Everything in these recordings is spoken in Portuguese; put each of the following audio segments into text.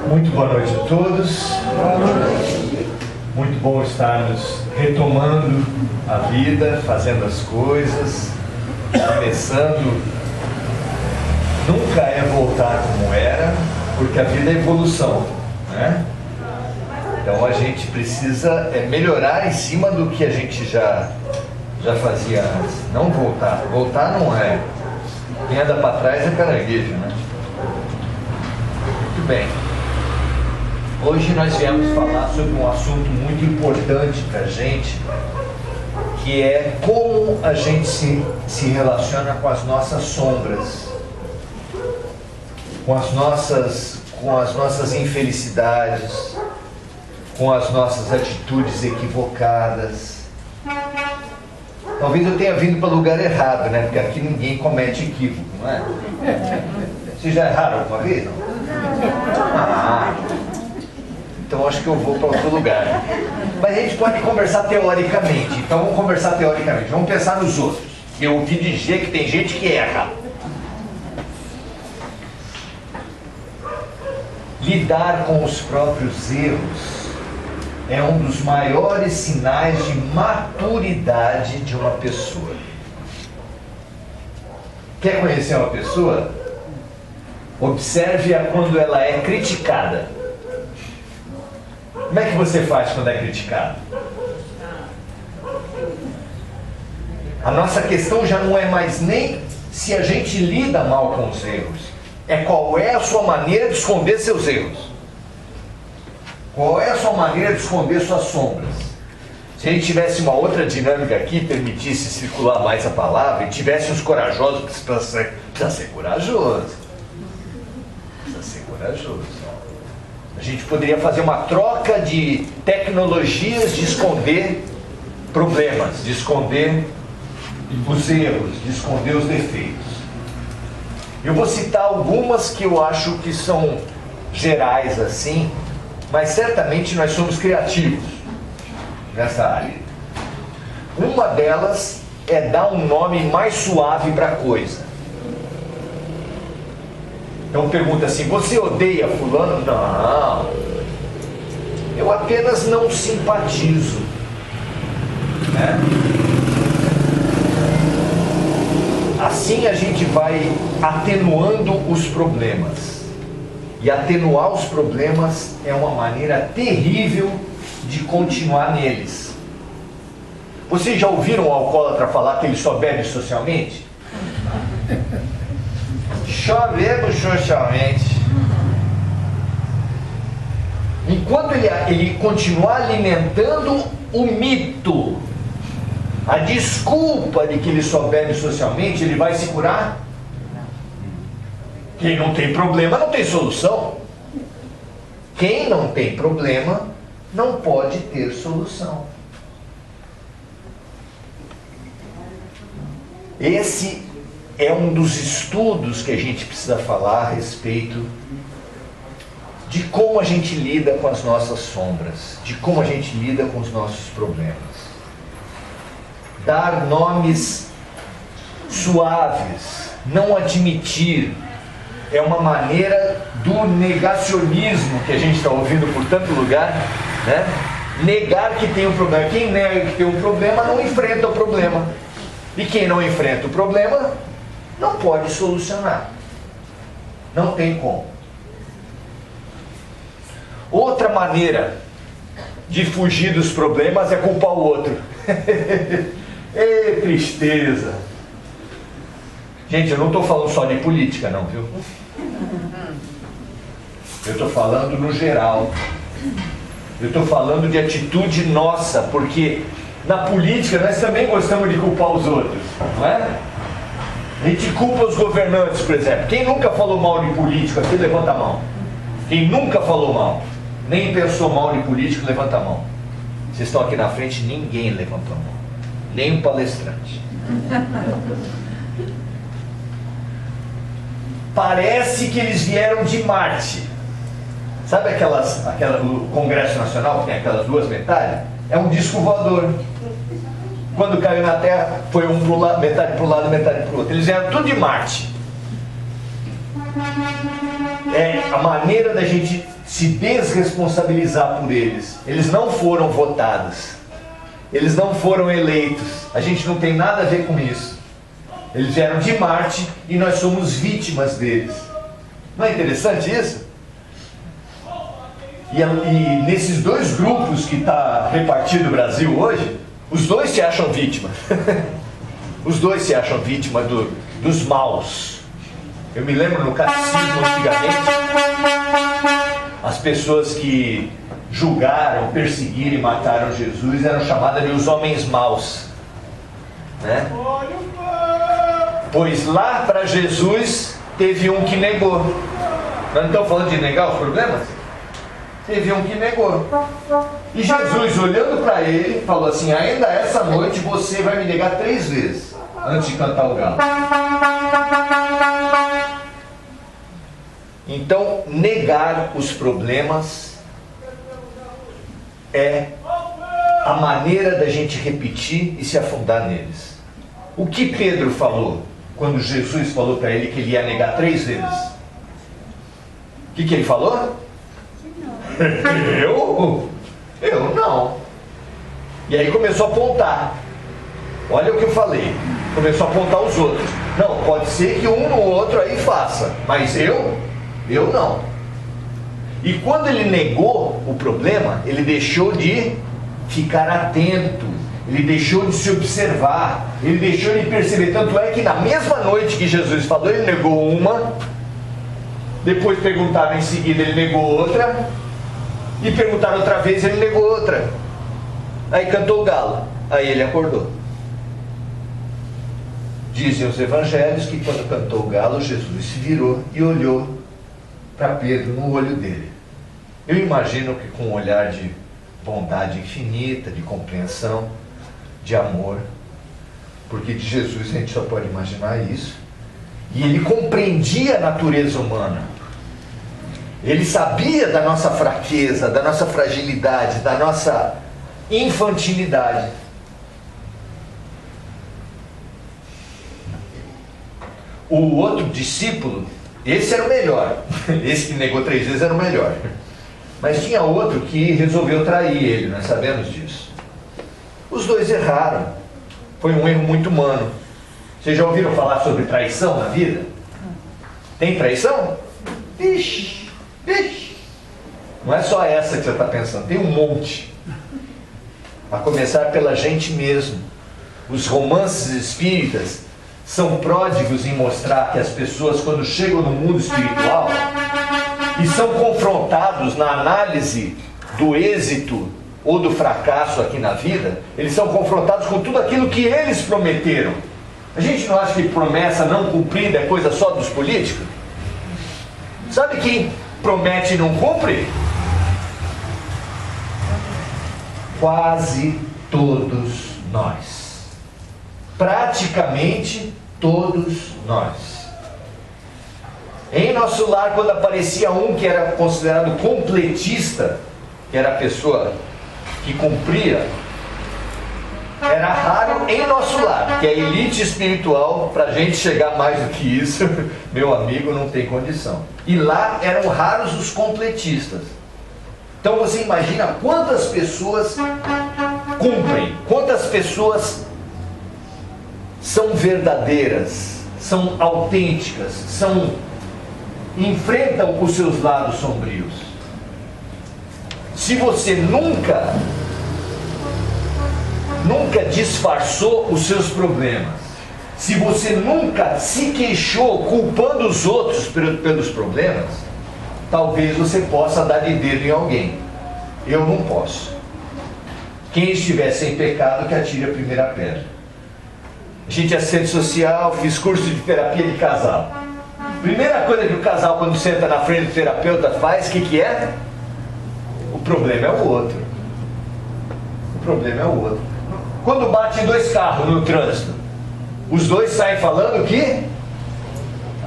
Muito boa noite a todos. Muito bom estarmos retomando a vida, fazendo as coisas, começando. Nunca é voltar como era, porque a vida é evolução, né? Então a gente precisa melhorar em cima do que a gente já fazia antes. Não voltar. Voltar não é. Quem anda para trás é caranguejo, né? Muito bem. Hoje nós viemos falar sobre um assunto muito importante para a gente, que é como a gente se relaciona com as nossas sombras, com as nossas infelicidades, com as nossas atitudes equivocadas. Talvez eu tenha vindo para o lugar errado, né? Porque aqui ninguém comete equívoco, não é? Vocês já erraram alguma vez? Não? Então acho que eu vou para outro lugar. Mas a gente pode conversar teoricamente. Então vamos conversar teoricamente. Vamos pensar nos outros. Eu ouvi dizer que tem gente que erra. Lidar com os próprios erros é um dos maiores sinais de maturidade de uma pessoa. Quer conhecer uma pessoa? Observe-a quando ela é criticada. Como é que você faz quando é criticado? A nossa questão já não é mais nem se a gente lida mal com os erros. É qual é a sua maneira de esconder seus erros. Qual é a sua maneira de esconder suas sombras? Se a gente tivesse uma outra dinâmica aqui, permitisse circular mais a palavra, e tivesse uns corajosos, precisa ser corajoso. Precisa ser corajoso. A gente poderia fazer uma troca de tecnologias de esconder problemas, de esconder os erros, de esconder os defeitos. Eu vou citar algumas que eu acho que são gerais assim, mas certamente nós somos criativos nessa área. Uma delas é dar um nome mais suave para a coisa. Então pergunta assim: você odeia fulano? Não. Eu apenas não simpatizo. Né? Assim a gente vai atenuando os problemas. E atenuar os problemas é uma maneira terrível de continuar neles. Vocês já ouviram um alcoólatra falar que ele só bebe socialmente? Só bebo socialmente. Enquanto ele continuar alimentando o mito, a desculpa de que ele só bebe socialmente, ele vai se curar? Quem não tem problema não tem solução. Quem não tem problema não pode ter solução. Esse é um dos estudos que a gente precisa falar a respeito de como a gente lida com as nossas sombras, de como a gente lida com os nossos problemas. Dar nomes suaves, não admitir, é uma maneira do negacionismo que a gente está ouvindo por tanto lugar, né? Negar que tem um problema. Quem nega que tem um problema não enfrenta o problema. E quem não enfrenta o problema não pode solucionar. Não tem como. Outra maneira de fugir dos problemas é culpar o outro. Ê, tristeza. Gente, eu não estou falando só de política, não, viu? Eu estou falando no geral. Eu estou falando de atitude nossa, porque na política nós também gostamos de culpar os outros, não é? A gente culpa os governantes, por exemplo. Quem nunca falou mal de político aqui, levanta a mão. Quem nunca falou mal, nem pensou mal de político, levanta a mão. Vocês estão aqui na frente, ninguém levantou a mão. Nem um palestrante. Parece que eles vieram de Marte. Sabe o Congresso Nacional, que tem aquelas duas metades? É um disco voador. Quando caiu na Terra, foi metade para um lado, metade para o outro. Eles vieram tudo de Marte. É a maneira da gente se desresponsabilizar por eles. Eles não foram votados, eles não foram eleitos, a gente não tem nada a ver com isso. Eles vieram de Marte e nós somos vítimas deles. Não é interessante isso? E nesses dois grupos que está repartido o Brasil hoje, os dois se acham vítima. Os dois se acham vítima dos maus. Eu me lembro no catecismo antigamente, as pessoas que julgaram, perseguiram e mataram Jesus eram chamadas de os homens maus, né? Pois lá para Jesus teve um que negou. Nós não estamos falando de negar os problemas? Teve um que negou. E Jesus, olhando para ele, falou assim: ainda essa noite você vai me negar 3 vezes antes de cantar o galo. Então, negar os problemas é a maneira da gente repetir e se afundar neles. O que Pedro falou quando Jesus falou para ele que ele ia negar 3 vezes? O que ele falou? Eu não. E aí começou a apontar. Olha o que eu falei. Começou a apontar os outros. Não, pode ser que um no outro aí faça, mas eu não. E quando ele negou o problema, ele deixou de ficar atento, ele deixou de se observar, ele deixou de perceber. Tanto é que na mesma noite que Jesus falou, ele negou uma, depois perguntaram em seguida, ele negou outra, e perguntaram outra vez, ele negou outra. Aí cantou o galo, aí ele acordou. Dizem os evangelhos que quando cantou o galo, Jesus se virou e olhou para Pedro no olho dele. Eu imagino que com um olhar de bondade infinita, de compreensão, de amor, porque de Jesus a gente só pode imaginar isso. E ele compreendia a natureza humana. Ele sabia da nossa fraqueza, da nossa fragilidade, da nossa infantilidade. O outro discípulo, esse era o melhor. Esse que negou 3 vezes era o melhor. Mas tinha outro que resolveu trair ele, nós sabemos disso. Os dois erraram. Foi um erro muito humano. Vocês já ouviram falar sobre traição na vida? Tem traição? Vixe, vixe. Não é só essa que você está pensando, tem um monte. A começar pela gente mesmo. Os romances espíritas são pródigos em mostrar que as pessoas, quando chegam no mundo espiritual e são confrontados na análise do êxito ou do fracasso aqui na vida, eles são confrontados com tudo aquilo que eles prometeram. A gente não acha que promessa não cumprida é coisa só dos políticos? Sabe quem promete e não cumpre? Quase todos nós. Praticamente todos nós. Em nosso lar, quando aparecia um que era considerado completista, que era a pessoa que cumpria, era raro em nosso lar, que a elite espiritual, para a gente chegar mais do que isso, meu amigo, não tem condição. E lá eram raros os completistas. Então você imagina quantas pessoas cumprem, quantas pessoas são verdadeiras, são autênticas, enfrentam os seus lados sombrios. Se você nunca disfarçou os seus problemas, se você nunca se queixou culpando os outros pelos problemas, talvez você possa dar de dedo em alguém. Eu não posso. Quem estiver sem pecado, que atire a primeira pedra. A gente é assistente social, fiz curso de terapia de casal. Primeira coisa que o casal, quando senta na frente do terapeuta, faz, o que é? O problema é o outro. O problema é o outro. Quando bate 2 carros no trânsito, os dois saem falando que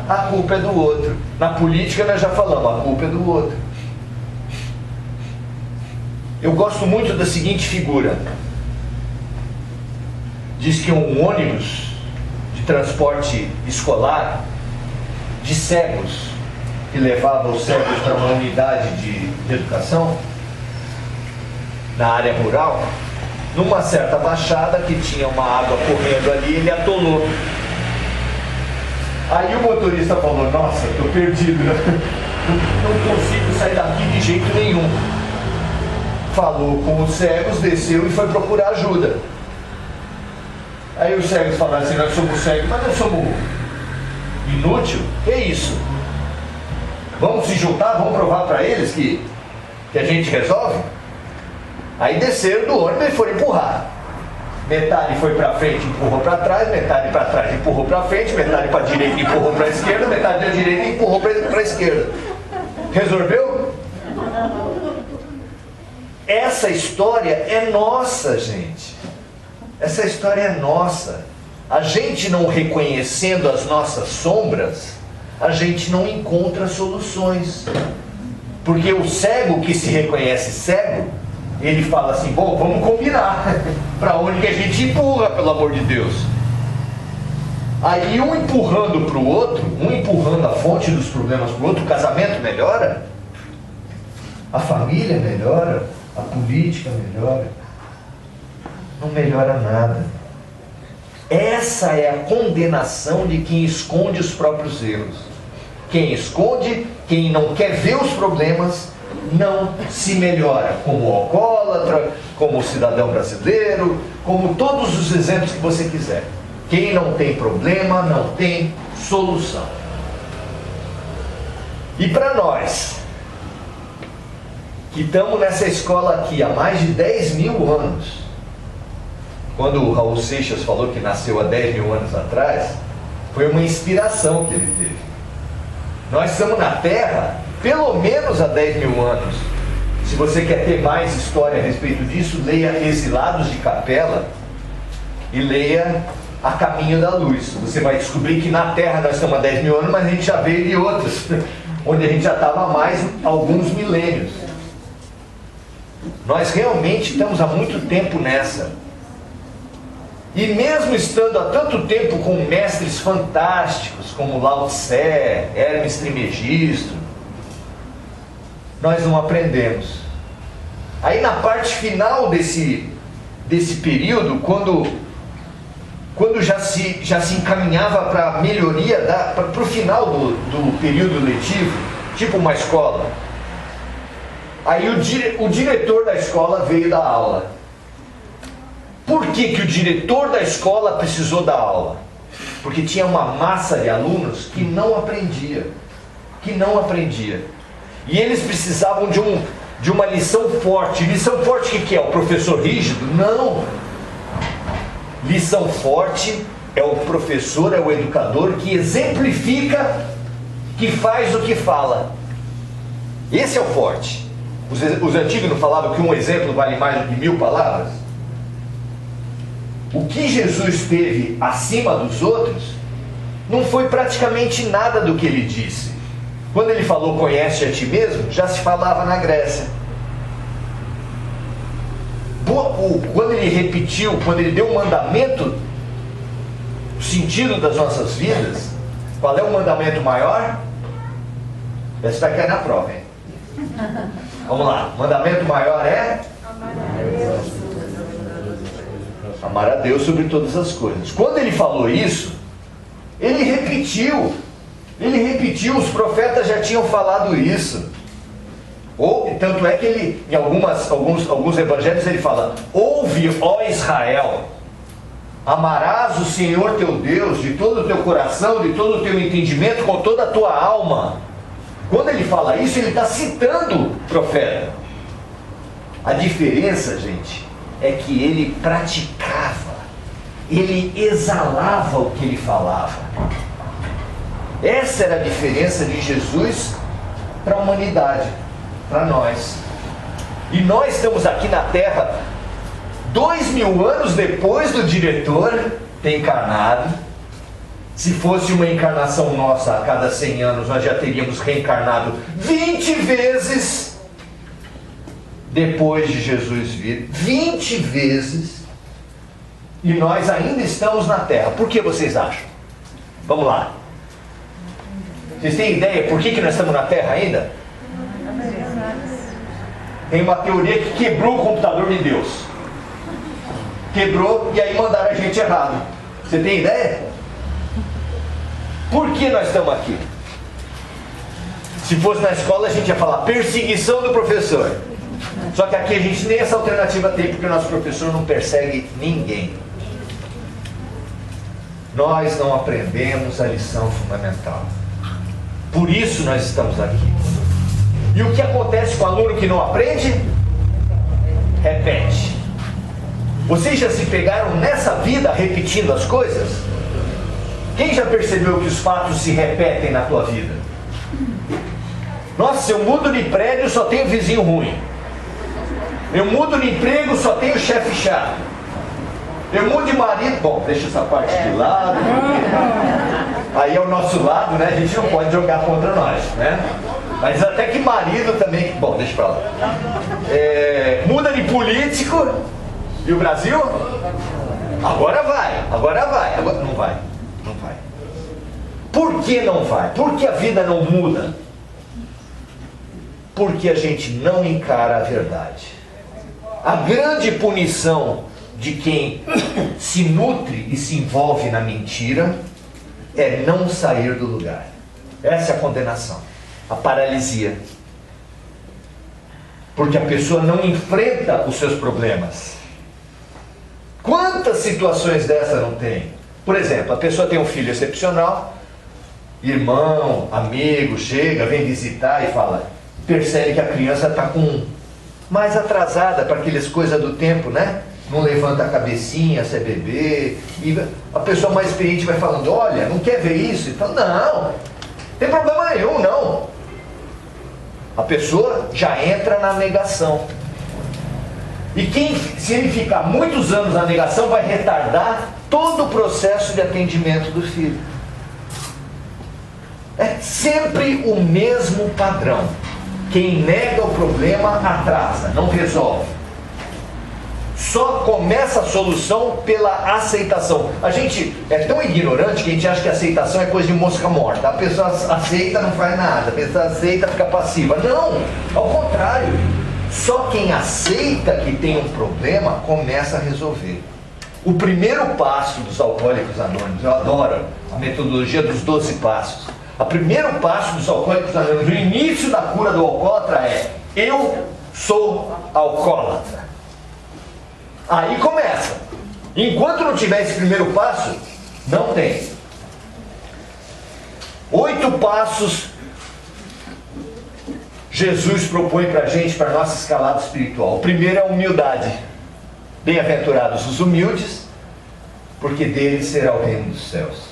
a culpa é do outro. Na política nós já falamos, a culpa é do outro. Eu gosto muito da seguinte figura. Diz que um ônibus de transporte escolar de cegos que levava os cegos para uma unidade de educação na área rural. Numa certa baixada que tinha uma água correndo ali, ele atolou. Aí o motorista falou: nossa, estou perdido, não consigo sair daqui de jeito nenhum. Falou com os cegos, desceu e foi procurar ajuda. Aí os cegos falaram assim: nós somos cegos, mas nós somos inútil? Que isso? Vamos se juntar, vamos provar para eles que a gente resolve? Aí desceram do ônibus e foram empurrar. Metade foi para frente, empurrou para trás, metade para trás, empurrou para frente, metade para a direita, empurrou para a esquerda, metade da direita, empurrou para a esquerda. Resolveu? Essa história é nossa, gente. Essa história é nossa. A gente não reconhecendo as nossas sombras, a gente não encontra soluções. Porque o cego que se reconhece cego, ele fala assim: bom, vamos combinar para onde que a gente empurra, pelo amor de Deus. Aí um empurrando para o outro, um empurrando a fonte dos problemas para o outro, o casamento melhora, a família melhora, a política melhora. Não melhora nada. Essa é a condenação de quem esconde os próprios erros. Quem esconde, quem não quer ver os problemas, não se melhora, como alcoólatra, como cidadão brasileiro, como todos os exemplos que você quiser. Quem não tem problema, não tem solução. E para nós, que estamos nessa escola aqui há mais de 10 mil anos, quando o Raul Seixas falou que nasceu há 10 mil anos atrás, foi uma inspiração que ele teve. Nós estamos na Terra pelo menos há 10 mil anos. Se você quer ter mais história a respeito disso, leia Exilados de Capela e leia A Caminho da Luz. Você vai descobrir que na Terra nós estamos há 10 mil anos, mas a gente já veio de outras, onde a gente já estava há mais alguns milênios. Nós realmente estamos há muito tempo nessa. E mesmo estando há tanto tempo com mestres fantásticos, como Lao Tse, Hermes Trismegisto, nós não aprendemos. Aí na parte final desse período, quando já se encaminhava para a melhoria, para o final do período letivo, tipo uma escola, aí o diretor da escola veio dar aula. Por que o diretor da escola precisou dar aula? Porque tinha uma massa de alunos que não aprendia. E eles precisavam de uma lição forte. Lição forte o que é? O professor rígido? Não. Lição forte é o professor, é o educador que exemplifica, que faz o que fala. Esse é o forte. Os antigos não falavam que um exemplo vale mais do que 1000 palavras? O que Jesus teve acima dos outros não foi praticamente nada do que ele disse. Quando ele falou conhece a ti mesmo, já se falava na Grécia. Quando ele repetiu, quando ele deu um mandamento, o sentido das nossas vidas, qual é o mandamento maior? Esse vai cair na prova, hein? Vamos lá, o mandamento maior é? Amar a Deus sobre todas as coisas. Quando ele falou isso, ele repetiu, os profetas já tinham falado isso. Tanto é que ele, em alguns evangelhos ele fala: ouve, ó Israel, amarás o Senhor teu Deus de todo o teu coração, de todo o teu entendimento, com toda a tua alma. Quando ele fala isso, ele está citando o profeta. A diferença, gente, é que ele praticava, ele exalava o que ele falava. Essa era a diferença de Jesus para a humanidade, para nós. E nós estamos aqui na Terra 2000 anos depois do diretor ter encarnado. Se fosse uma encarnação nossa a cada 100 anos, nós já teríamos reencarnado 20 vezes depois de Jesus vir. 20 vezes. E nós ainda estamos na Terra. Por que vocês acham? Vamos lá. Vocês têm ideia por que nós estamos na Terra ainda? Tem uma teoria que quebrou o computador de Deus. Quebrou e aí mandaram a gente errado. Você tem ideia? Por que nós estamos aqui? Se fosse na escola a gente ia falar perseguição do professor. Só que aqui a gente nem essa alternativa tem, porque o nosso professor não persegue ninguém. Nós não aprendemos a lição fundamental. Por isso nós estamos aqui. E o que acontece com o aluno que não aprende? Repete. Vocês já se pegaram nessa vida repetindo as coisas? Quem já percebeu que os fatos se repetem na tua vida? Nossa, eu mudo de prédio, só tenho vizinho ruim. Eu mudo de emprego, só tenho chefe chato. Eu mudo de marido, bom, deixa essa parte de lado. Aí é o nosso lado, né? A gente não pode jogar contra nós, né? Mas até que marido também, bom, deixa pra lá. Muda de político. E o Brasil? Agora vai. Agora não vai. Não vai. Por que não vai? Por que a vida não muda? Porque a gente não encara a verdade. A grande punição de quem se nutre e se envolve na mentira é não sair do lugar. Essa é a condenação, a paralisia. Porque a pessoa não enfrenta os seus problemas. Quantas situações dessa não tem? Por exemplo, a pessoa tem um filho excepcional, irmão, amigo, chega, vem visitar e fala, percebe que a criança está mais atrasada para aquelas coisas do tempo, né? Não levanta a cabecinha, se é bebê. E a pessoa mais experiente vai falando, olha, não quer ver isso? E fala, não tem problema nenhum, não. A pessoa já entra na negação. E se ele ficar muitos anos na negação, vai retardar todo o processo de atendimento do filho. É sempre o mesmo padrão. Quem nega o problema atrasa, não resolve. Só começa a solução pela aceitação. A gente é tão ignorante que a gente acha que a aceitação é coisa de mosca morta. A pessoa aceita, não faz nada. A pessoa aceita, fica passiva. Não, ao contrário. Só quem aceita que tem um problema começa a resolver. O primeiro passo dos Alcoólicos Anônimos, eu adoro a metodologia dos 12 passos. O primeiro passo dos Alcoólicos Anônimos, o início da cura do alcoólatra é: eu sou alcoólatra. Aí começa. Enquanto não tiver esse primeiro passo, não tem. 8 passos Jesus propõe para a gente, para a nossa escalada espiritual. O primeiro é a humildade. Bem-aventurados os humildes, porque deles será o reino dos céus.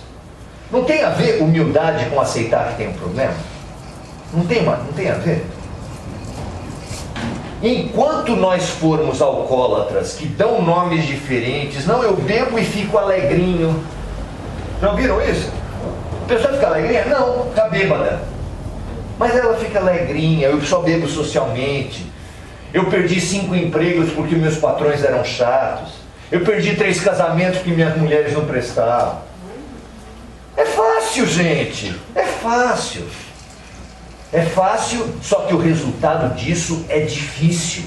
Não tem a ver humildade com aceitar que tem um problema? Não tem a ver? Enquanto nós formos alcoólatras que dão nomes diferentes, não, eu bebo e fico alegrinho. Já viram isso? A pessoa fica alegrinha? Não, fica bêbada. Mas ela fica alegrinha, eu só bebo socialmente. Eu perdi 5 empregos porque meus patrões eram chatos. Eu perdi 3 casamentos porque minhas mulheres não prestavam. É fácil, gente. É fácil. É fácil, só que o resultado disso é difícil.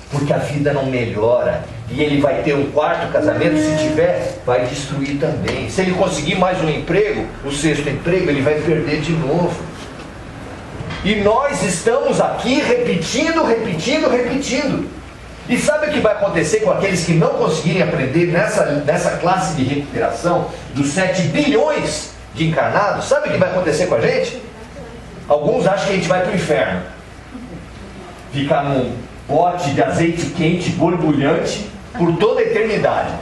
Porque a vida não melhora. E ele vai ter um 4º casamento, se tiver, vai destruir também. Se ele conseguir mais um emprego, o 6º emprego, ele vai perder de novo. E nós estamos aqui repetindo. E sabe o que vai acontecer com aqueles que não conseguirem aprender nessa classe de recuperação dos 7 bilhões de encarnados? Sabe o que vai acontecer com a gente? Alguns acham que a gente vai para o inferno. Ficar num pote de azeite quente, borbulhante, por toda a eternidade.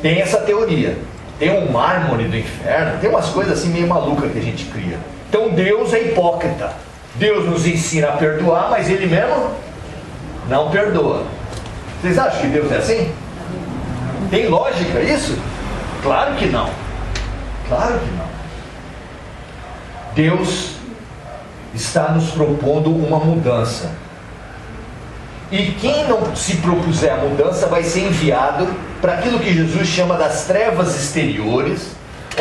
Tem essa teoria. Tem um mármore do inferno, tem umas coisas assim meio malucas que a gente cria. Então Deus é hipócrita. Deus nos ensina a perdoar, mas Ele mesmo não perdoa. Vocês acham que Deus é assim? Tem lógica isso? Claro que não. Claro que não. Deus está nos propondo uma mudança. E quem não se propuser a mudança vai ser enviado para aquilo que Jesus chama das trevas exteriores,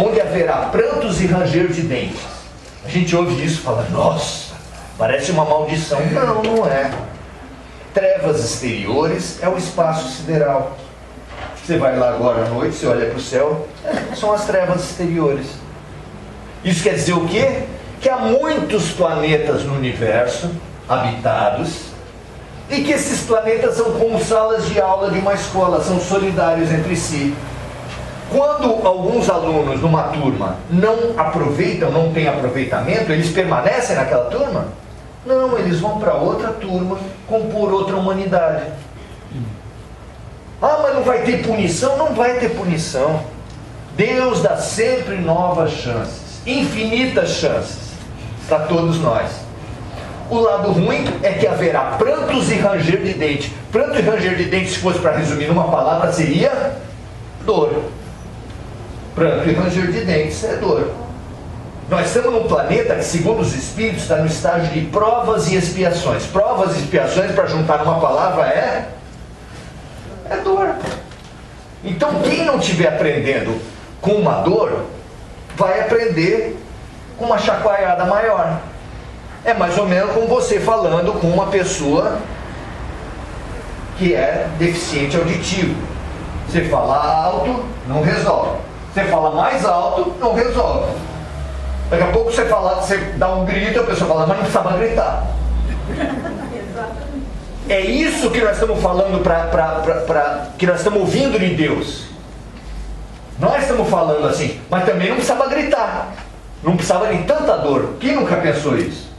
onde haverá prantos e ranger de dentes. A gente ouve isso e fala, nossa, parece uma maldição. Não, não é. Trevas exteriores é o espaço sideral. Você vai lá agora à noite, você olha para o céu, são as trevas exteriores. Isso quer dizer o quê? Que há muitos planetas no universo habitados e que esses planetas são como salas de aula de uma escola, são solidários entre si. Quando alguns alunos numa turma não aproveitam, não têm aproveitamento, eles permanecem naquela turma? Não, eles vão para outra turma, compor outra humanidade. Ah, mas não vai ter punição? Não vai ter punição. Deus dá sempre novas chances, infinitas chances, para todos nós. O lado ruim é que haverá prantos e ranger de dente. Pranto e ranger de dente, se fosse para resumir numa palavra, seria dor. Pranto e ranger de dentes é dor. Nós estamos num planeta que, segundo os espíritos, está no estágio de provas e expiações. Provas e expiações, para juntar numa palavra, é dor. Então, quem não estiver aprendendo com uma dor, vai aprender com uma chacoalhada maior. É mais ou menos como você falando com uma pessoa que é deficiente auditivo. Você fala alto, não resolve. Você fala mais alto, não resolve. Daqui a pouco você dá um grito, a pessoa fala, mas não precisava gritar. É isso que nós estamos falando, que nós estamos ouvindo de Deus. Nós estamos falando assim, mas também não precisava gritar. Não precisava de tanta dor. Quem nunca pensou isso?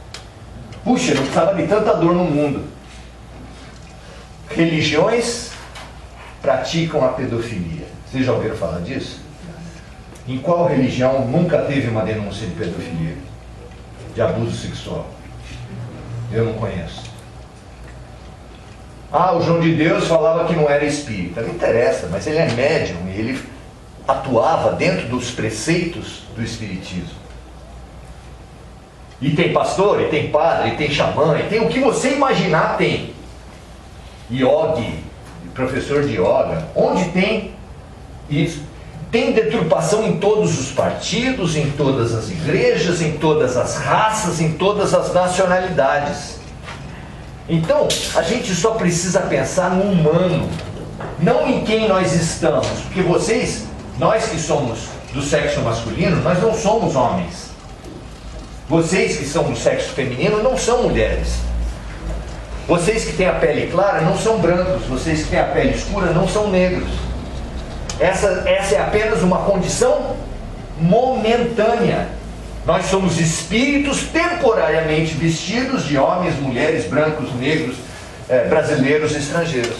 Puxa, não precisava de tanta dor no mundo. Religiões praticam a pedofilia. Vocês já ouviram falar disso? Em qual religião nunca teve uma denúncia de pedofilia? De abuso sexual? Eu não conheço. Ah, o João de Deus falava que não era espírita. Não interessa, mas ele é médium e ele atuava dentro dos preceitos do espiritismo. E tem pastor, e tem padre, e tem xamã, e tem o que você imaginar tem. Yogi, professor de yoga, onde tem isso? Tem deturpação em todos os partidos, em todas as igrejas, em todas as raças, em todas as nacionalidades. Então, a gente só precisa pensar no humano, não em quem nós estamos, porque nós que somos do sexo masculino, nós não somos homens. Vocês que são do sexo feminino não são mulheres. Vocês que têm a pele clara não são brancos. Vocês que têm a pele escura não são negros. Essa é apenas uma condição momentânea. Nós somos espíritos temporariamente vestidos de homens, mulheres, brancos, negros, brasileiros, estrangeiros.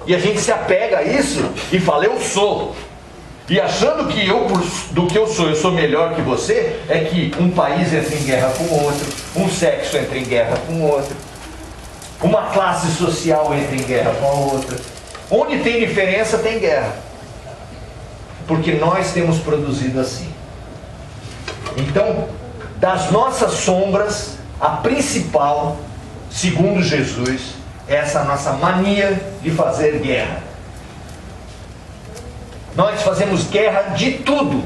E a gente se apega a isso e fala, eu sou. E achando que do que eu sou melhor que você, é que um país entra em guerra com o outro, um sexo entra em guerra com o outro, uma classe social entra em guerra com a outra. Onde tem diferença, tem guerra. Porque nós temos produzido assim. Então, das nossas sombras, a principal, segundo Jesus, é essa nossa mania de fazer guerra. Nós fazemos guerra de tudo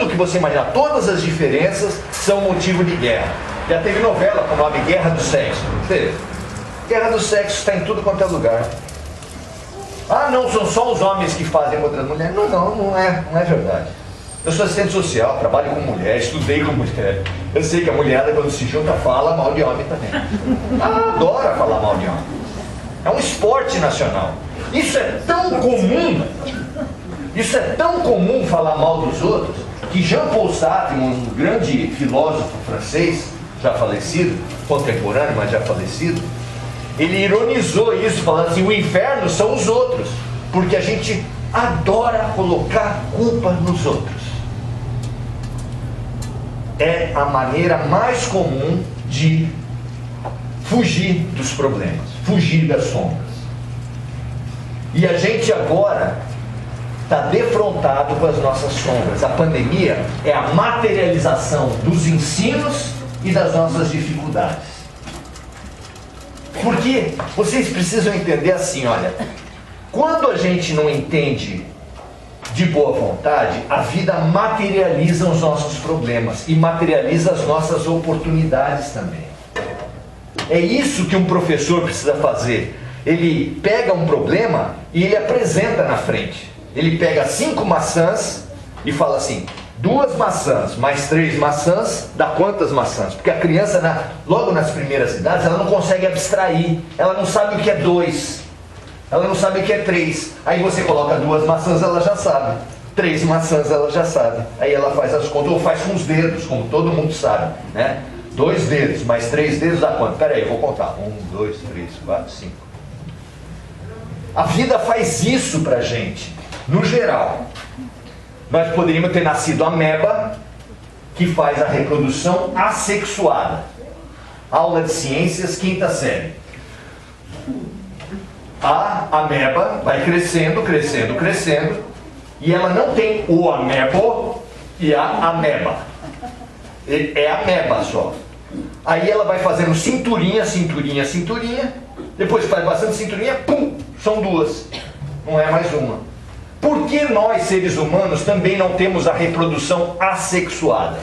que você imaginar. Todas as diferenças são motivo de guerra. Já teve novela com o nome Guerra do Sexo. Guerra do Sexo está em tudo quanto é lugar. Ah, não, são só os homens que fazem contra as mulheres. Não é verdade. Eu sou assistente social, trabalho com mulher, estudei com mulher. Eu sei que a mulherada, quando se junta, fala mal de homem também. Adora falar mal de homem. É um esporte nacional. Isso é tão comum falar mal dos outros, que Jean-Paul Sartre, um grande filósofo francês, já falecido, contemporâneo, mas já falecido, ele ironizou isso, falando assim, o inferno são os outros, porque a gente adora colocar culpa nos outros. É a maneira mais comum de fugir dos problemas, fugir das sombras. E a gente agora está defrontado com as nossas sombras. A pandemia é a materialização dos ensinos e das nossas dificuldades. Porque vocês precisam entender assim, olha, quando a gente não entende de boa vontade, a vida materializa os nossos problemas e materializa as nossas oportunidades também. É isso que um professor precisa fazer. Ele pega um problema e ele apresenta na frente. Ele pega 5 maçãs e fala assim: 2 maçãs mais 3 maçãs dá quantas maçãs? Porque a criança, logo nas primeiras idades, ela não consegue abstrair. Ela não sabe o que é 2. Ela não sabe o que é 3. Aí você coloca 2 maçãs, ela já sabe. 3 maçãs, ela já sabe. Aí ela faz as contas, ou faz com os dedos, como todo mundo sabe, né? 2 dedos mais 3 dedos dá quanto? Pera aí, eu vou contar. 1, 2, 3, 4, 5. A vida faz isso pra gente, no geral. Nós poderíamos ter nascido ameba, que faz a reprodução assexuada. Aula de ciências, 5ª série. A ameba vai crescendo, crescendo, crescendo, e ela não tem o amebo e a ameba. É ameba só. Aí ela vai fazendo cinturinha, cinturinha, cinturinha. Depois faz bastante cinturinha, pum, são 2. Não é mais uma. Por que nós, seres humanos, também não temos a reprodução assexuada?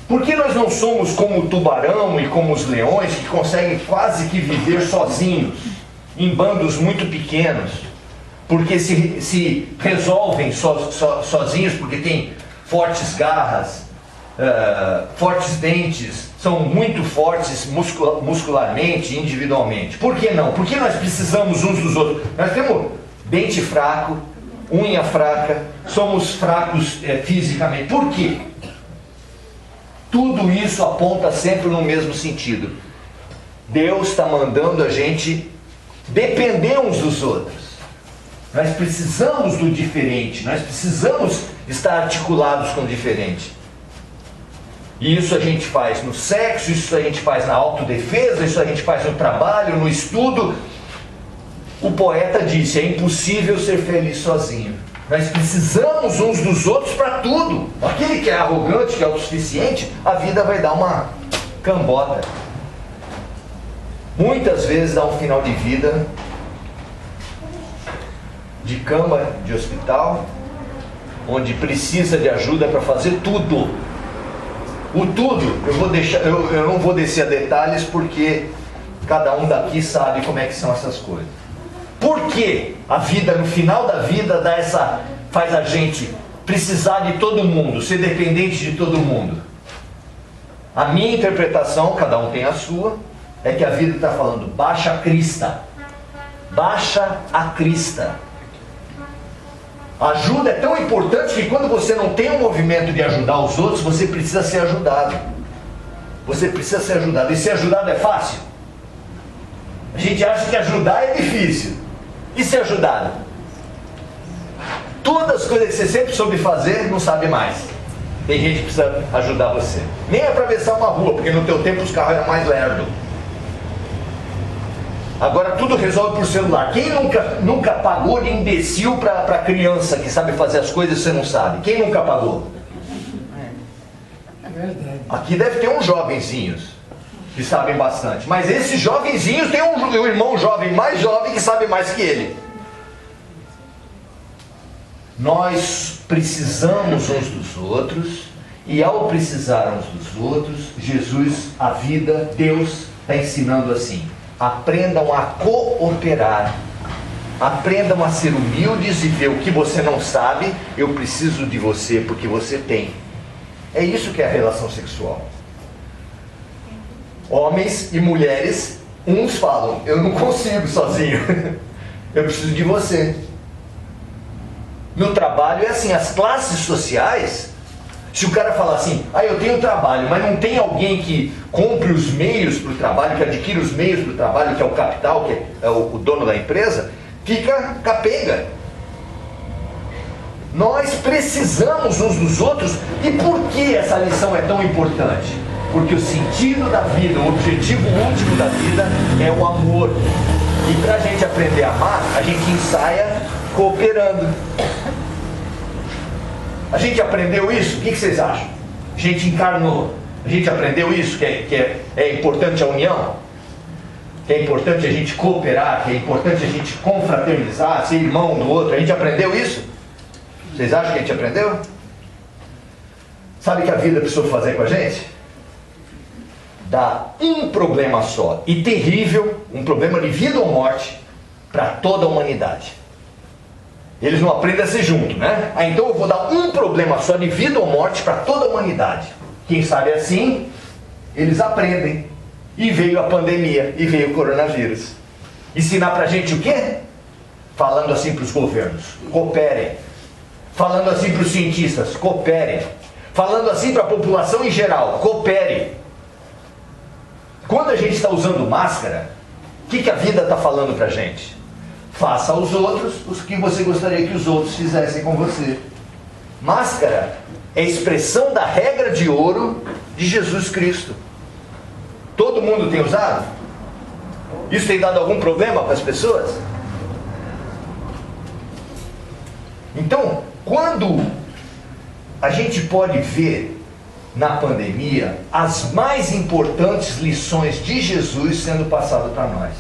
Por que nós não somos como o tubarão e como os leões, que conseguem quase que viver sozinhos, em bandos muito pequenos? Porque se resolvem sozinhos, porque têm fortes garras, fortes dentes, são muito fortes muscularmente, individualmente. Por que não? Por que nós precisamos uns dos outros? Nós temos dente fraco, unha fraca, somos fracos fisicamente. Por quê? Tudo isso aponta sempre no mesmo sentido. Deus está mandando a gente depender uns dos outros. Nós precisamos do diferente, nós precisamos estar articulados com o diferente. E isso a gente faz no sexo, isso a gente faz na autodefesa, isso a gente faz no trabalho, no estudo. O poeta disse: é impossível ser feliz sozinho. Nós precisamos uns dos outros para tudo. Aquele que é arrogante, que é autossuficiente, a vida vai dar uma cambota. Muitas vezes dá um final de vida de cama de hospital, onde precisa de ajuda para fazer tudo. O tudo, eu não vou descer a detalhes, porque cada um daqui sabe como é que são essas coisas. Por que a vida, no final da vida, faz a gente precisar de todo mundo, ser dependente de todo mundo? A minha interpretação, cada um tem a sua, é que a vida está falando: baixa a crista. Baixa a crista. Ajuda é tão importante que quando você não tem um movimento de ajudar os outros, você precisa ser ajudado. Você precisa ser ajudado. E ser ajudado é fácil? A gente acha que ajudar é difícil. E ser ajudado? Todas as coisas que você sempre soube fazer, não sabe mais. Tem gente que precisa ajudar você. Nem atravessar uma rua, porque no teu tempo os carros eram mais lerdos. Agora tudo resolve por celular. Quem nunca pagou de imbecil para criança que sabe fazer as coisas e você não sabe? Quem nunca pagou? Aqui deve ter uns jovenzinhos que sabem bastante. Mas esses jovenzinhos tem um irmão jovem, mais jovem, que sabe mais que ele. Nós precisamos uns dos outros. E ao precisar uns dos outros, Jesus, a vida, Deus está ensinando assim: aprendam a cooperar, aprendam a ser humildes e ver o que você não sabe. Eu preciso de você porque você tem. É isso que é a relação sexual. Homens e mulheres, uns falam: eu não consigo sozinho, eu preciso de você. No trabalho é assim, as classes sociais, se o cara falar assim: eu tenho trabalho, mas não tem alguém que compre os meios para o trabalho, que adquira os meios para o trabalho, que é o capital, que é o dono da empresa, fica capenga. Nós precisamos uns dos outros. E por que essa lição é tão importante? Porque o sentido da vida, o objetivo último da vida é o amor. E para a gente aprender a amar, a gente ensaia cooperando. A gente aprendeu isso? O que vocês acham? A gente encarnou. A gente aprendeu isso, que é importante a união? que é importante a gente cooperar, que é importante a gente confraternizar, ser irmão do outro. A gente aprendeu isso? Vocês acham que a gente aprendeu? Sabe o que a vida precisou fazer com a gente? Dar um problema só, e terrível, um problema de vida ou morte, para toda a humanidade. Eles não aprendem a ser junto, né? Então eu vou dar um problema só de vida ou morte para toda a humanidade. Quem sabe assim, eles aprendem. E veio a pandemia, e veio o coronavírus. Ensinar para a gente o quê? Falando assim para os governos: cooperem. Falando assim para os cientistas: cooperem. Falando assim para a população em geral: cooperem. Quando a gente está usando máscara, o que a vida está falando para a gente? Faça aos outros o que você gostaria que os outros fizessem com você. Máscara é expressão da regra de ouro de Jesus Cristo. Todo mundo tem usado? Isso tem dado algum problema para as pessoas? Então, quando a gente pode ver na pandemia as mais importantes lições de Jesus sendo passadas para nós.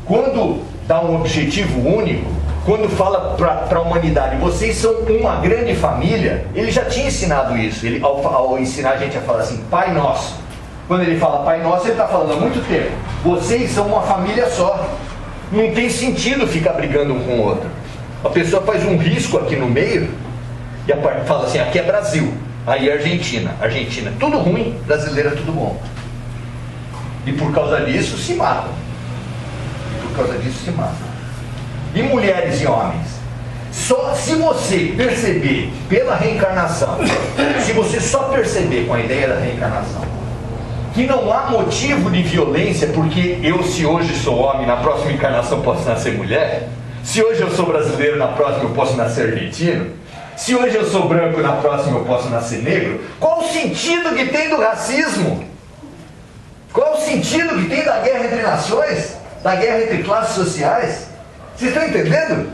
Quando dá um objetivo único, quando fala para a humanidade: vocês são uma grande família, ele já tinha ensinado isso. Ele, ao ensinar a gente a falar assim: Pai Nosso. Quando ele fala Pai Nosso, ele está falando há muito tempo: vocês são uma família só. Não tem sentido ficar brigando um com o outro. A pessoa faz um risco aqui no meio e fala assim: aqui é Brasil, aí é Argentina. Argentina é tudo ruim, brasileiro é tudo bom. E por causa disso se matam. E mulheres e homens, só se você perceber pela reencarnação, se você só perceber com a ideia da reencarnação, que não há motivo de violência, porque eu, se hoje sou homem, na próxima encarnação posso nascer mulher. Se hoje eu sou brasileiro, na próxima eu posso nascer argentino. Se hoje eu sou branco, na próxima eu posso nascer negro. Qual o sentido que tem do racismo? Qual o sentido que tem da guerra entre nações? Da guerra entre classes sociais? Vocês estão entendendo?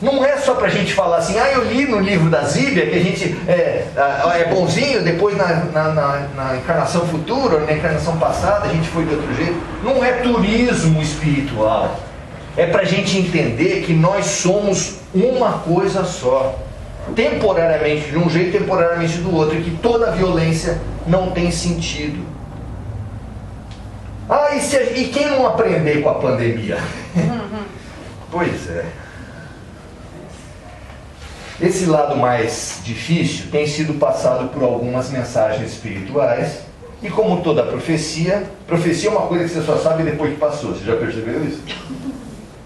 Não é só para a gente falar assim: eu li no livro da Zíbia que a gente é bonzinho, depois na encarnação futura, ou na encarnação passada a gente foi de outro jeito. Não é turismo espiritual. É para a gente entender que nós somos uma coisa só. Temporariamente de um jeito, temporariamente do outro. E que toda violência não tem sentido. E quem não aprender com a pandemia? Pois é. Esse lado mais difícil tem sido passado por algumas mensagens espirituais. E como toda profecia é uma coisa que você só sabe depois que passou. Você já percebeu isso?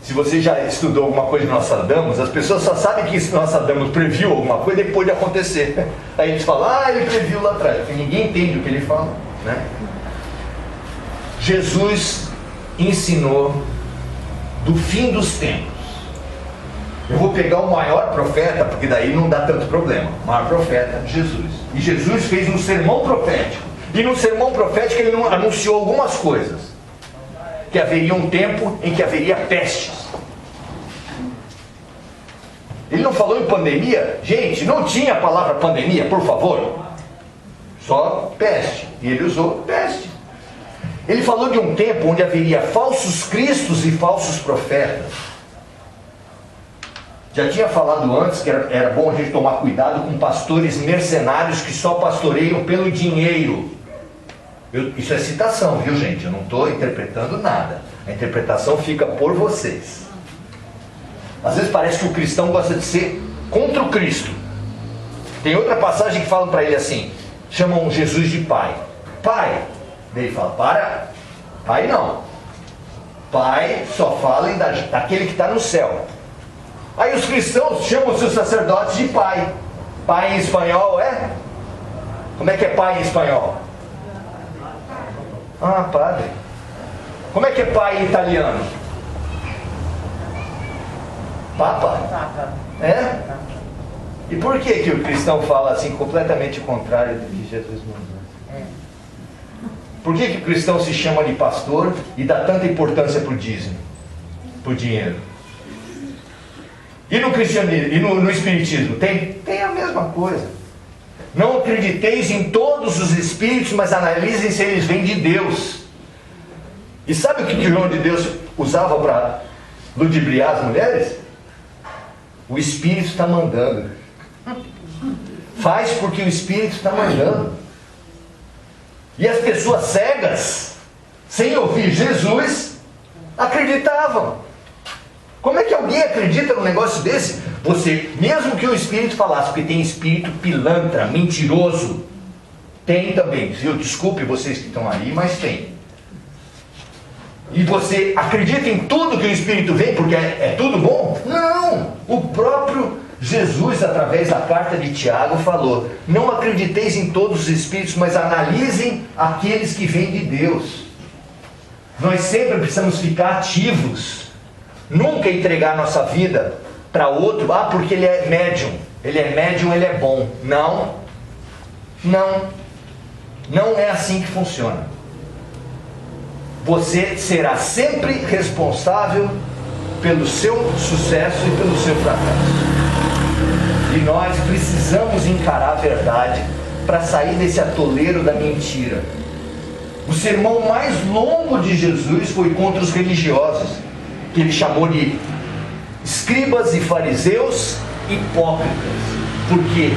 Se você já estudou alguma coisa de Nostradamus, as pessoas só sabem que Nostradamus previu alguma coisa depois de acontecer. Aí eles falam: ele previu lá atrás. Porque ninguém entende o que ele fala, né? Jesus ensinou do fim dos tempos. Eu vou pegar o maior profeta, porque daí não dá tanto problema. O maior profeta, Jesus. E Jesus fez um sermão profético. E no sermão profético ele anunciou algumas coisas. Que haveria um tempo em que haveria pestes. Ele não falou em pandemia. Gente, não tinha a palavra pandemia, por favor. Só peste. E ele usou peste. Ele falou de um tempo onde haveria falsos cristos e falsos profetas. Já tinha falado antes que era bom a gente tomar cuidado com pastores mercenários que só pastoreiam pelo dinheiro. Isso é citação, viu, gente? Eu não estou interpretando nada. A interpretação fica por vocês. Às vezes parece que o cristão gosta de ser contra o Cristo. Tem outra passagem que falam para ele assim: chamam Jesus de Pai. Pai. Daí ele fala: Pai não. Pai só fala daquele que está no céu. Aí os cristãos chamam seus sacerdotes de Pai. Pai em espanhol é? Como é que é Pai em espanhol? Padre. Como é que é Pai em italiano? Papa. É? E por que o cristão fala assim completamente o contrário do que Jesus mandou? Por que o cristão se chama de pastor e dá tanta importância para o dízimo, para o dinheiro? E no cristianismo, e no espiritismo, tem a mesma coisa. Não acrediteis em todos os espíritos, mas analisem se eles vêm de Deus. E sabe o que o João de Deus usava para ludibriar as mulheres? O Espírito está mandando. Faz porque o Espírito está mandando. E as pessoas cegas, sem ouvir Jesus, acreditavam. Como é que alguém acredita num negócio desse? Você, mesmo que o Espírito falasse, porque tem espírito pilantra, mentiroso. Tem também, viu? Desculpe vocês que estão aí, mas tem. E você acredita em tudo que o Espírito vem, porque é tudo bom? Não! O próprio Jesus, através da carta de Tiago, falou: não acrediteis em todos os espíritos, mas analisem aqueles que vêm de Deus. Nós sempre precisamos ficar ativos. Nunca entregar nossa vida para outro, porque ele é médium. Ele é médium, ele é bom. Não. Não. Não é assim que funciona. Você será sempre responsável pelo seu sucesso e pelo seu fracasso. E nós precisamos encarar a verdade para sair desse atoleiro da mentira. O sermão mais longo de Jesus foi contra os religiosos, que ele chamou de escribas e fariseus hipócritas, porque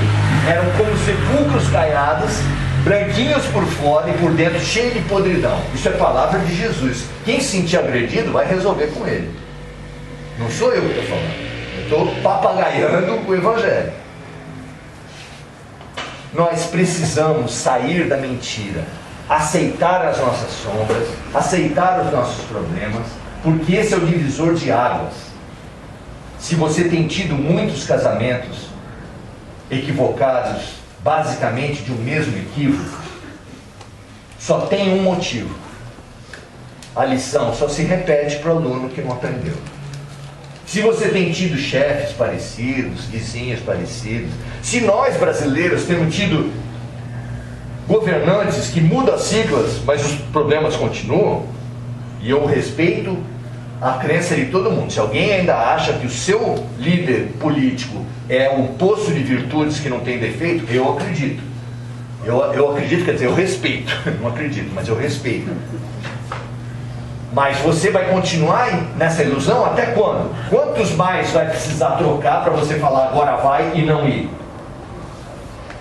eram como sepulcros caiados, branquinhos por fora e por dentro cheio de podridão. Isso é palavra de Jesus. Quem se sentir agredido vai resolver com ele. Não sou eu que estou falando. Eu estou papagaiando o Evangelho. Nós precisamos sair da mentira, aceitar as nossas sombras, aceitar os nossos problemas, porque esse é o divisor de águas. Se você tem tido muitos casamentos equivocados, basicamente de um mesmo equívoco, só tem um motivo: a lição só se repete para o aluno que não aprendeu. Se você tem tido chefes parecidos, vizinhos parecidos, se nós brasileiros temos tido governantes que mudam as siglas, mas os problemas continuam, e eu respeito a crença de todo mundo. Se alguém ainda acha que o seu líder político é um poço de virtudes que não tem defeito, eu acredito. Eu acredito, quer dizer, eu respeito. Não acredito, mas eu respeito. Mas você vai continuar nessa ilusão até quando? Quantos mais vai precisar trocar para você falar agora vai e não ir?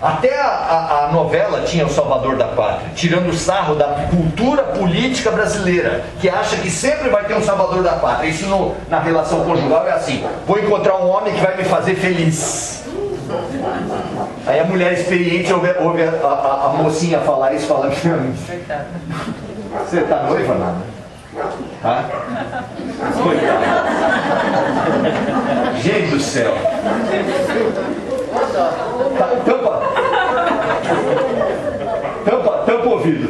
Até a novela tinha o Salvador da Pátria, tirando sarro da cultura política brasileira, que acha que sempre vai ter um Salvador da Pátria. Isso na relação conjugal é assim: vou encontrar um homem que vai me fazer feliz. Aí a mulher experiente ouve a mocinha falar isso, falando que você está noiva, nada? Tá? Coitado. Gente do céu. Tampa o ouvido.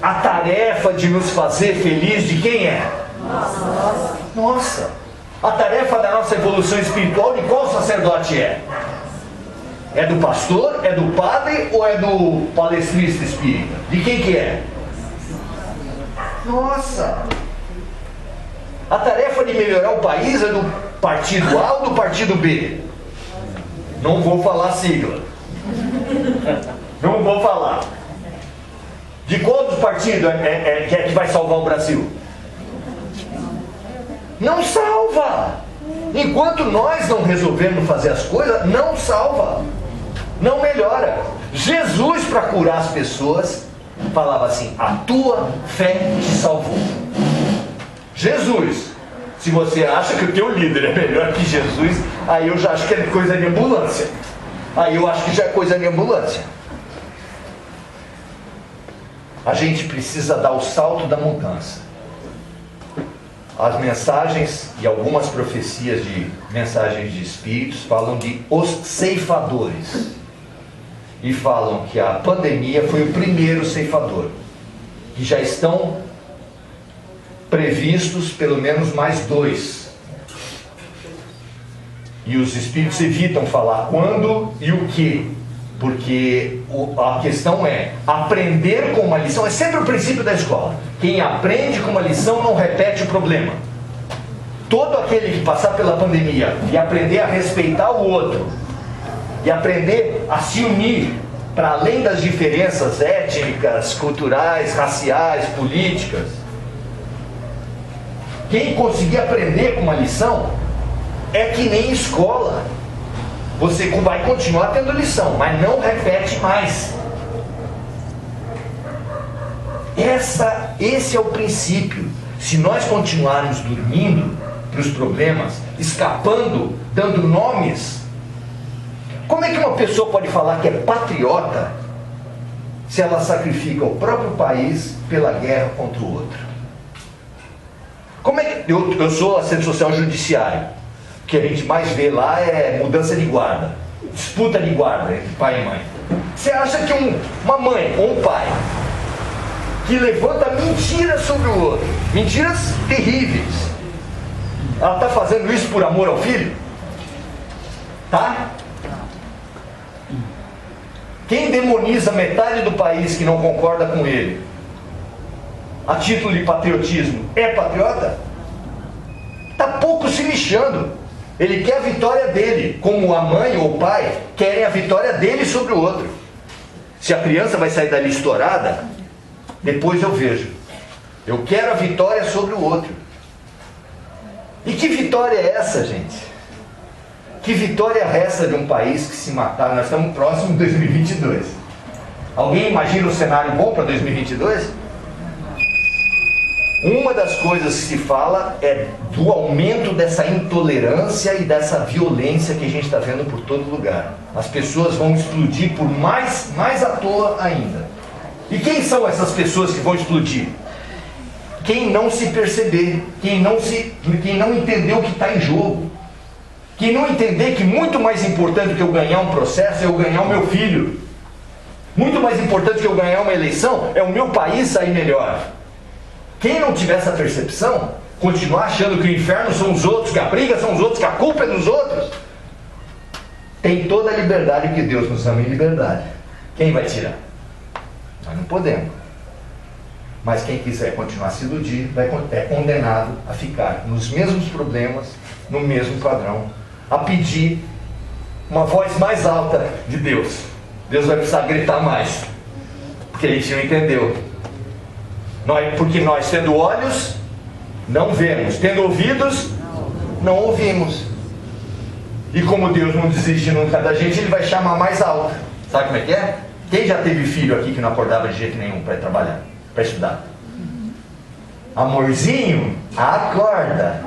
A tarefa de nos fazer feliz de quem é? Nossa. A tarefa da nossa evolução espiritual de qual sacerdote é? É do pastor, é do padre ou é do palestrista espírita? De quem que é? Nossa! A tarefa de melhorar o país é do partido A ou do partido B? Não vou falar sigla. Não vou falar. De qual dos partidos que vai salvar o Brasil? Não salva! Enquanto nós não resolvermos fazer as coisas, não salva. Não melhora. Jesus, para curar as pessoas, falava assim: a tua fé te salvou. Jesus. Se você acha que o teu líder é melhor que Jesus, aí eu já acho que é coisa de ambulância. Aí eu acho que já é coisa de ambulância. A gente precisa dar o salto da mudança. As mensagens e algumas profecias de mensagens de espíritos falam de os ceifadores. E falam que a pandemia foi o primeiro ceifador. Que já estão previstos pelo menos mais 2. E os espíritos evitam falar quando e o que. Porque a questão é aprender com uma lição. É sempre o princípio da escola. Quem aprende com uma lição não repete o problema. Todo aquele que passar pela pandemia e aprender a respeitar o outro, e aprender a se unir para além das diferenças étnicas, culturais, raciais, políticas. Quem conseguir aprender com uma lição é que nem escola. Você vai continuar tendo lição, mas não repete mais. Esse é o princípio. Se nós continuarmos dormindo para os problemas, escapando, dando nomes, como é que uma pessoa pode falar que é patriota se ela sacrifica o próprio país pela guerra contra o outro? Como é que eu sou assistente social judiciário? O que a gente mais vê lá é mudança de guarda, disputa de guarda entre pai e mãe. Você acha que uma mãe ou um pai que levanta mentiras sobre o outro, mentiras terríveis, ela está fazendo isso por amor ao filho? Tá? Quem demoniza metade do país que não concorda com ele, a título de patriotismo, é patriota? Está pouco se lixando. Ele quer a vitória dele, como a mãe ou o pai querem a vitória dele sobre o outro. Se a criança vai sair dali estourada, depois eu vejo. Eu quero a vitória sobre o outro. E que vitória é essa, gente? Que vitória resta de um país que se matar? Nós estamos próximos de 2022. Alguém imagina um cenário bom para 2022? Uma das coisas que se fala é do aumento dessa intolerância e dessa violência que a gente está vendo por todo lugar. As pessoas vão explodir por mais à toa ainda. E quem são essas pessoas que vão explodir? Quem não se perceber, quem não entender o que está em jogo. Quem não entender que muito mais importante do que eu ganhar um processo é eu ganhar o meu filho. Muito mais importante do que eu ganhar uma eleição é o meu país sair melhor. Quem não tiver essa percepção, continuar achando que o inferno são os outros, que a briga são os outros, que a culpa é dos outros, tem toda a liberdade que Deus nos ama em liberdade. Quem vai tirar? Nós não podemos. Mas quem quiser continuar a se iludir é condenado a ficar nos mesmos problemas, no mesmo padrão, a pedir uma voz mais alta de Deus. Deus vai precisar gritar mais, porque a gente não entendeu. Porque nós, tendo olhos, não vemos, tendo ouvidos, não ouvimos. E como Deus não desiste nunca da gente, Ele vai chamar mais alto. Sabe como é que é? Quem já teve filho aqui que não acordava de jeito nenhum para ir trabalhar, para estudar? Amorzinho, acorda.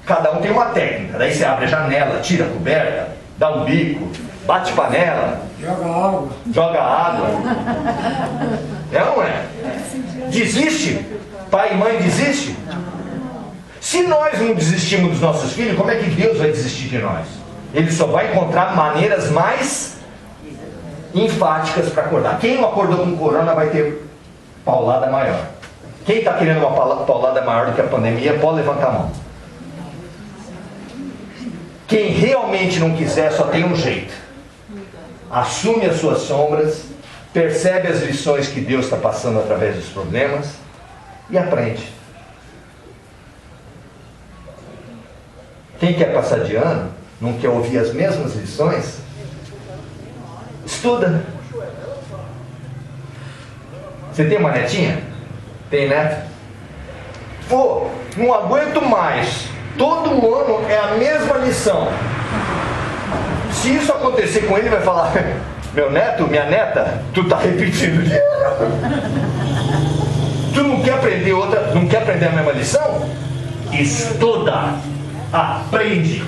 Cada um tem uma técnica. Daí você abre a janela, tira a coberta, dá um bico, bate panela, joga água. É ou não é? Desiste? Pai e mãe desiste? Se nós não desistimos dos nossos filhos, como é que Deus vai desistir de nós? Ele só vai encontrar maneiras mais enfáticas para acordar. Quem não acordou com corona vai ter paulada maior. Quem está querendo uma paulada maior do que a pandemia, pode levantar a mão. Quem realmente não quiser, só tem um jeito. Assume as suas sombras, percebe as lições que Deus está passando através dos problemas e aprende. Quem quer passar de ano, não quer ouvir as mesmas lições, estuda. Você tem uma netinha? Tem neto? Pô, não aguento mais. Todo ano é a mesma lição. Se isso acontecer com ele, vai falar: meu neto, minha neta, tu está repetindo. Tu não quer aprender outra, não quer aprender a mesma lição? Estuda, aprende.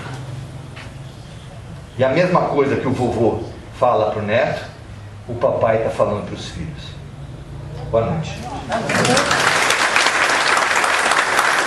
E a mesma coisa que o vovô fala para o neto, o papai está falando para os filhos. Boa noite.